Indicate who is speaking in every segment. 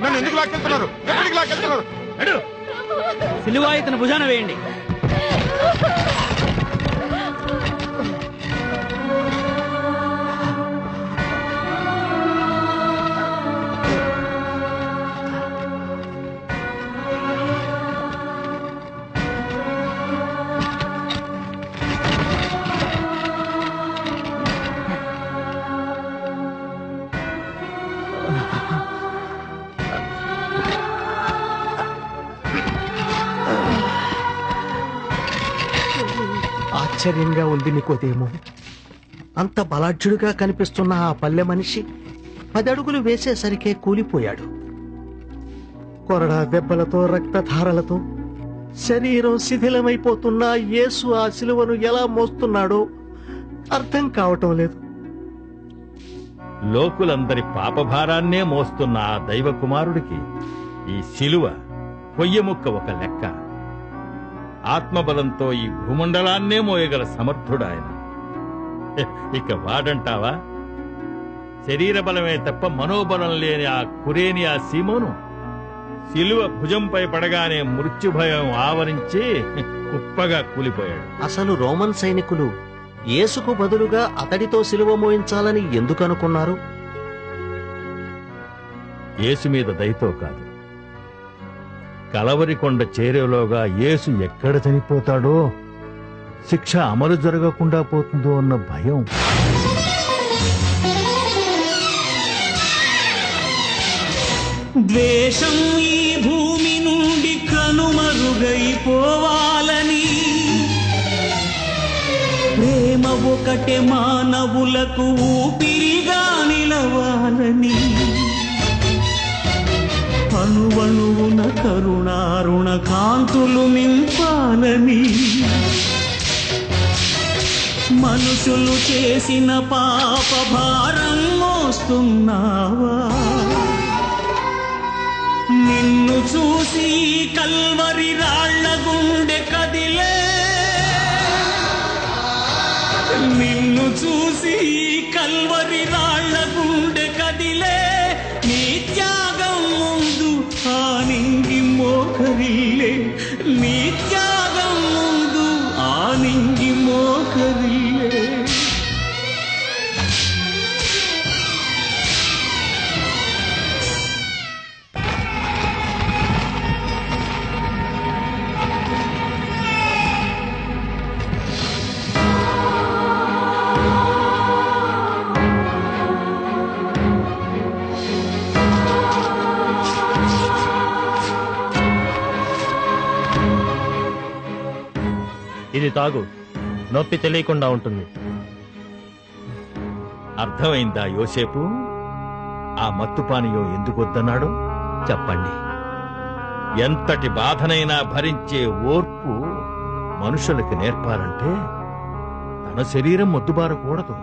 Speaker 1: నన్ను ఎందుకు లాక్కెళ్తున్నారు? ఎక్కడికి లాక్కెళ్తున్నారు?
Speaker 2: సిలువ ఇతను భుజాన వేయండి.
Speaker 3: ఆశ్చర్యంగా ఉంది నికోదేమో. అంత బలాఢ్యుడిగా కనిపిస్తున్న ఆ పల్లె మనిషి 10 అడుగులు వేసేసరికే కూలిపోయాడు. కొరడా దెబ్బలతో రక్తధారలతో శరీరం శిథిలమైపోతున్న యేసు ఆ సిలువను ఎలా మోస్తున్నాడో అర్థం కావటం లేదు.
Speaker 4: లోకులందరి పాపభారాన్నే మోస్తున్న ఆ దైవ కుమారుడికి ఈ శిలువ కొయ్యముక్క ఒక లెక్క. ఆత్మబలంతో ఈ భూమండలాన్నే మోయగల సమర్థుడాయన. ఇక వాడంటావా? శరీర బలమే తప్ప మనోబలం లేని ఆ కురేని ఆ సీమోను శిలువ భుజంపై పడగానే మృత్యుభయం ఆవరించి కుప్పగా కూలిపోయాడు.
Speaker 3: అసలు రోమన్ సైనికులు యేసుకు బదులుగా అతడితో సిలువ మోయించాలని ఎందుకు అనుకున్నారు?
Speaker 4: యేసు మీద దయతో కాదు, కలవరికొండ చేరేలోగా యేసు ఎక్కడ చనిపోతాడో, శిక్ష అమలు జరగకుండా పోతుందో అన్న భయం.
Speaker 5: ద్వేషం ఈ భూమి నుండి కనుమరుగైపోవాలని, ప్రేమ ఒకటే మానవులకు ఊపిరిగా నిలవాలని, అణువణువున కరుణారుణ కాంతులు నింపాలని, మనుషులు చేసిన పాప భారం మోస్తున్నావా? నిన్ను చూసి కల్వరి రాళ్ల గుండె కదిలే, నిన్ను చూసి కల్వరి రాళ్ల గుండె కదిలే. నీ త్యాగం ముందు ఆనింగి మోకరిల్లే, నీ త్యాగం ముందు ఆనింగి మోకరిల్లే.
Speaker 6: ఇది తాగు, నొప్పి తెలియకుండా ఉంటుంది.
Speaker 4: అర్థమైందా యోసేపు? ఆ మత్తుపానీయం ఎందుకు వద్దన్నాడు
Speaker 3: చెప్పండి.
Speaker 4: ఎంతటి బాధనైనా భరించే ఓర్పు మనుషులకి నేర్పాలంటే తన శరీరం మొద్దుబారకూడదు.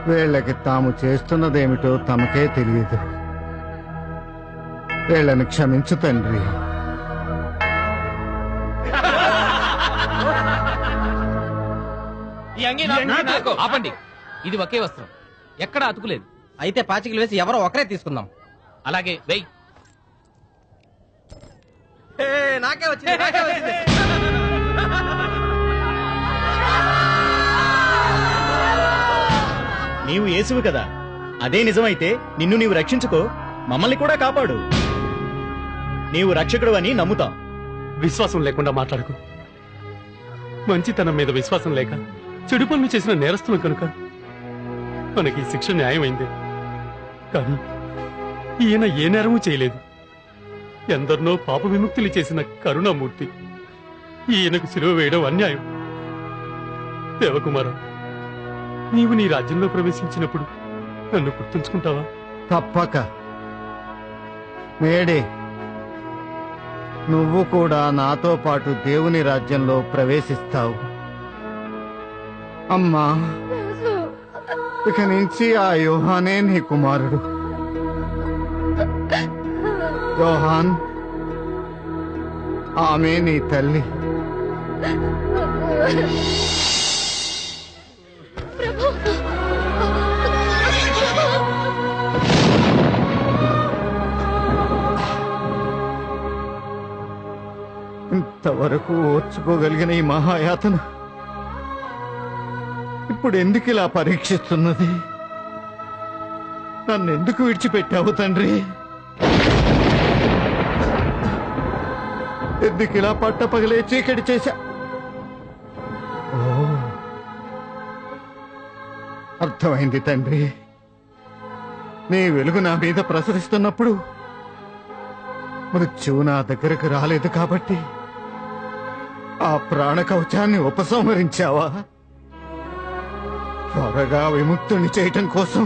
Speaker 1: వీళ్ళకి తాము చేస్తున్నదేమిటో తమకే తెలియదు. వీళ్ళని క్షమించు తండ్రి.
Speaker 7: ఈ అంగీ నాకు. ఆపండి, ఇది ఒకే వస్త్రం, ఎక్కడ అతుకులేదు.
Speaker 2: అయితే పాచికలు వేసి ఎవరో ఒకరే తీసుకుందాం.
Speaker 7: అలాగే వెయ్.
Speaker 2: నాకే వచ్చింది, నాకే వచ్చింది.
Speaker 8: నీవు యేసువు కదా, అదే నిజమైతే నిన్ను నీవు రక్షించుకో, మమ్మల్ని కూడా కాపాడు. నీవు రక్షకుడు అని నమ్ముతా.
Speaker 9: విశ్వాసం లేకుండా మాట్లాడకు. మంచితనం మీద విశ్వాసం లేక చెడు పనులు చేసిన నేరస్తులు కనుక మనకి ఈ శిక్ష న్యాయమైంది. కానీ ఈయన ఏ నేరమూ చేయలేదు. ఎందరినో పాప విముక్తులు చేసిన కరుణామూర్తి. ఈయనకు శిలువ వేయడం అన్యాయం. దేవకుమార, నీవు నీ రాజ్యంలో ప్రవేశించినప్పుడు నన్ను గుర్తుంచుకుంటావా?
Speaker 1: తప్పక. మేడే, నువ్వు కూడా నాతో పాటు దేవుని రాజ్యంలో ప్రవేశిస్తావు. అమ్మా, ఇక నుంచి ఆ యోహానే నీ కుమారుడు. యోహాన్, ఆమె నీ తల్లి. ఇంతవరకు ఓర్చుకోగలిగిన ఈ మహాయాతన ఇప్పుడు ఎందుకు ఇలా పరీక్షిస్తున్నది? నన్ను ఎందుకు విడిచిపెట్టావు తండ్రి? ఎందుకు ఇలా పట్టపగలే చీకటి చేశా? ఓ, అర్థమైంది తండ్రి. నీ వెలుగు నా మీద ప్రసరిస్తున్నప్పుడు మృత్యువు నా దగ్గరకు రాలేదు కాబట్టి ఆ ప్రాణ కవచాన్ని ఉపసంహరించావా? త్వరగా విముక్తుని చేయటం కోసం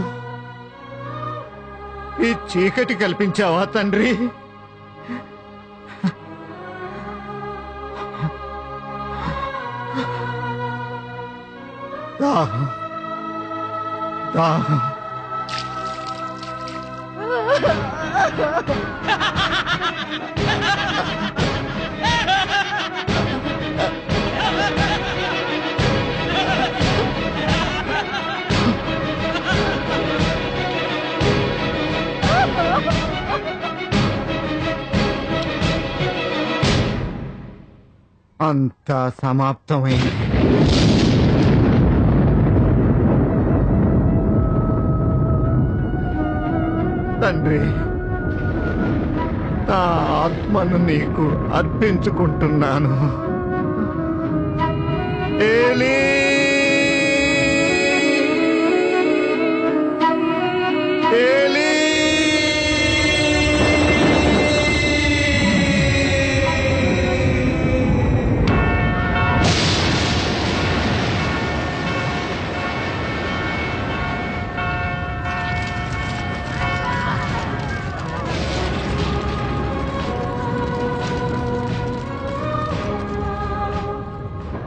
Speaker 1: ఈ చీకటి కల్పించావా తండ్రి? దాహం దాహం. అంతా సమాప్తమైంది. తండ్రి, నా ఆత్మను నీకు అర్పించుకుంటున్నాను. ఏలీ ఏలీ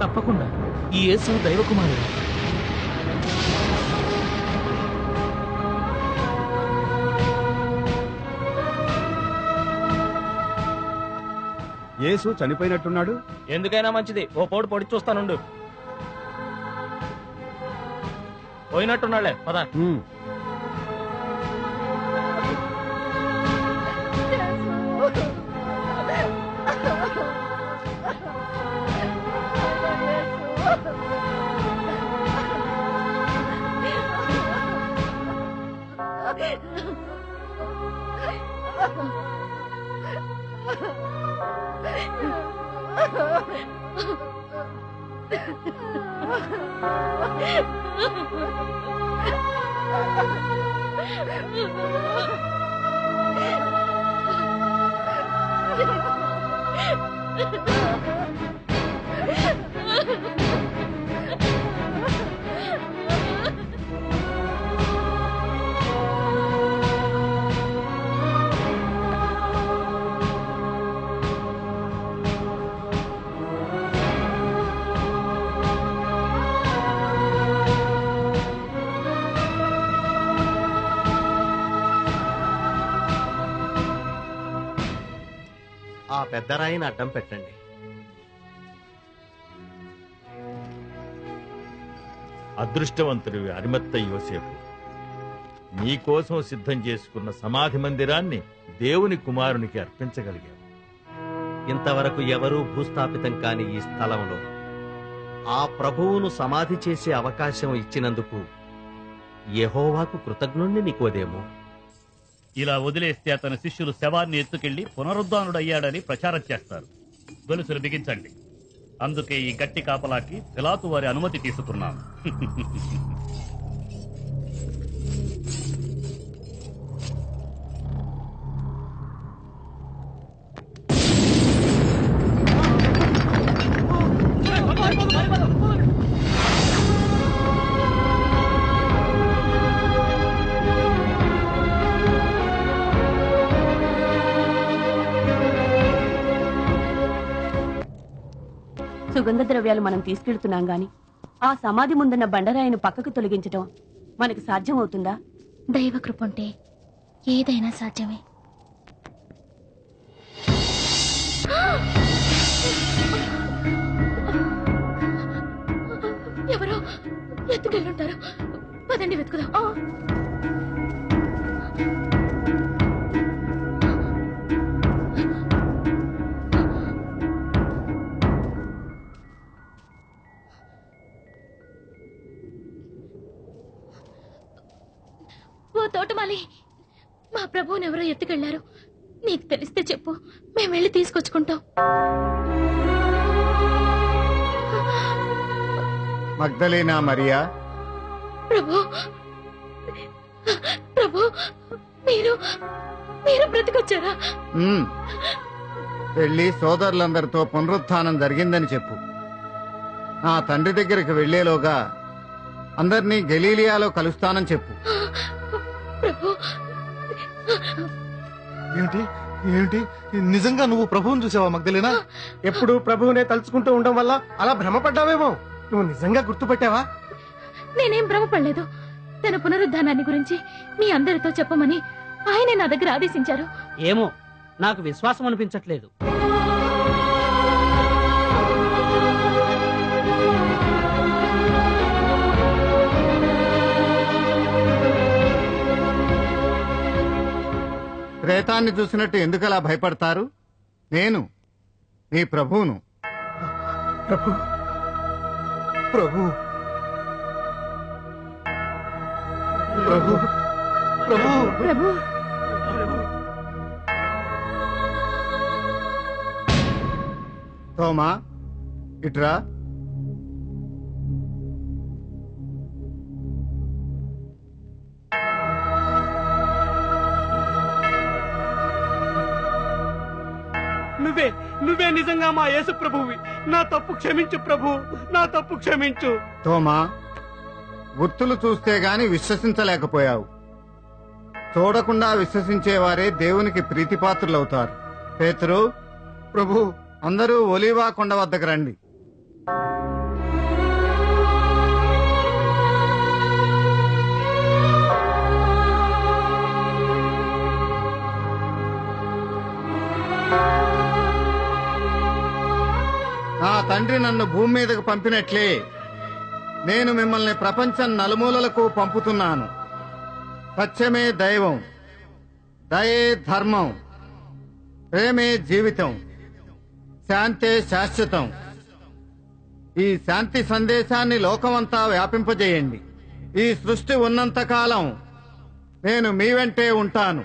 Speaker 7: తప్పకుండా ఈ యేసు దైవకుమారుడు.
Speaker 1: యేసు చనిపోయినట్టున్నాడు.
Speaker 6: ఎందుకైనా మంచిది, ఓ పోటు పొడి చూస్తానుండు. పోయినట్టున్నాళ్లే, పద.
Speaker 3: ఆ పెద్ద రాయిని అడ్డం పెట్టండి.
Speaker 4: అదృష్టవంతుడివి అరిమత్త యోసేపు. నీకోసం సిద్ధం చేసుకున్న సమాధి మందిరాన్ని దేవుని కుమారునికి అర్పించగలిగావు.
Speaker 3: ఇంతవరకు ఎవరూ భూస్థాపితం కాని ఈ స్థలంలో ఆ ప్రభువును సమాధి చేసే అవకాశం ఇచ్చినందుకు యెహోవాకు కృతజ్ఞుణ్ణి నికోదేమో.
Speaker 10: ఇలా వదిలేస్తే అతని శిష్యులు శవాన్ని ఎత్తుకెళ్లి పునరుద్ధానుడయ్యాడని ప్రచారం చేస్తారు. గొలుసులు బిగించండి. అందుకే ఈ గట్టి కాపలాకి పిలాతు వారి అనుమతి తీసుకున్నాను.
Speaker 11: సుగంధ ద్రవ్యాలు మనం తీసుకెళ్తున్నాం గాని ఆ సమాధి ముందున్న బండరాయిని పక్కకు తొలగించటం మనకి సాధ్యమవుతుందా?
Speaker 12: దైవ కృపంటే ఏదైనా సాధ్యమే. ఎవరో ఎత్తుకెళ్ళుంటారు. పదండి వెతుకుదాం. ఓ తోటమాలి, మా ప్రభువుని ఎవరో ఎత్తుకెళ్లారు. నీకు తెలిస్తే చెప్పు, మేము వెళ్ళి తీసుకొచ్చుకుంటాం.
Speaker 1: మగ్దలేనా మరియా?
Speaker 12: ప్రభు, ప్రభు, మీరు బ్రతికొచ్చారా?
Speaker 1: వెళ్ళి సోదరులందరితో పునరుత్థానం జరిగిందని చెప్పు. నా తండ్రి దగ్గరికి వెళ్లేలోగా అందరినీ గలీలియాలో కలుస్తానని చెప్పు.
Speaker 13: ఏమిటి ఏమిటి నిజంగా నువ్వు ప్రభువుని చూసావా మగ్దలేనా?
Speaker 2: ఎప్పుడు ప్రభువునే తలుచుకుంటూ ఉండడం వల్ల అలా భ్రమపడ్డావేమో. నువ్వు నిజంగా గుర్తుపట్టావా?
Speaker 12: నేనేం భ్రమపడలేదు. తన పునరుద్ధానాన్ని గురించి మీ అందరితో చెప్పమని ఆయనే నా దగ్గర ఆదేశించారు.
Speaker 14: ఏమో, నాకు విశ్వాసం అనిపించట్లేదు.
Speaker 1: ప్రేతాన్ని చూసినట్టు ఎందుకలా భయపడతారు? నేను మీ ప్రభువును.
Speaker 13: ప్రభు ప్రభు ప్రభు ప్రభు
Speaker 11: ప్రభు
Speaker 1: తోమా, ఇట్రా.
Speaker 9: నువ్వే నిజంగా మా యేసు ప్రభువి. నా తప్పు క్షమించు ప్రభు, నా తప్పు క్షమించు.
Speaker 1: తోమా, గుర్తులు చూస్తే గాని విశ్వసించలేకపోయావు. చూడకుండా విశ్వసించేవారే దేవునికి ప్రీతిపాత్రులవుతారు. పేతురు,
Speaker 13: ప్రభు,
Speaker 1: అందరూ ఒలీవా కొండ వద్దకు రండి. నా తండ్రి నన్ను భూమి మీదకు పంపినట్లే నేను మిమ్మల్ని ప్రపంచం నలుమూలలకు పంపుతున్నాను. సత్యమే దైవం, దయే ధర్మం, ప్రేమే జీవితం, శాంతే శాశ్వతం. ఈ శాంతి సందేశాన్ని లోకమంతా వ్యాపింపజేయండి. ఈ సృష్టి ఉన్నంత కాలం నేను మీ వెంటే ఉంటాను.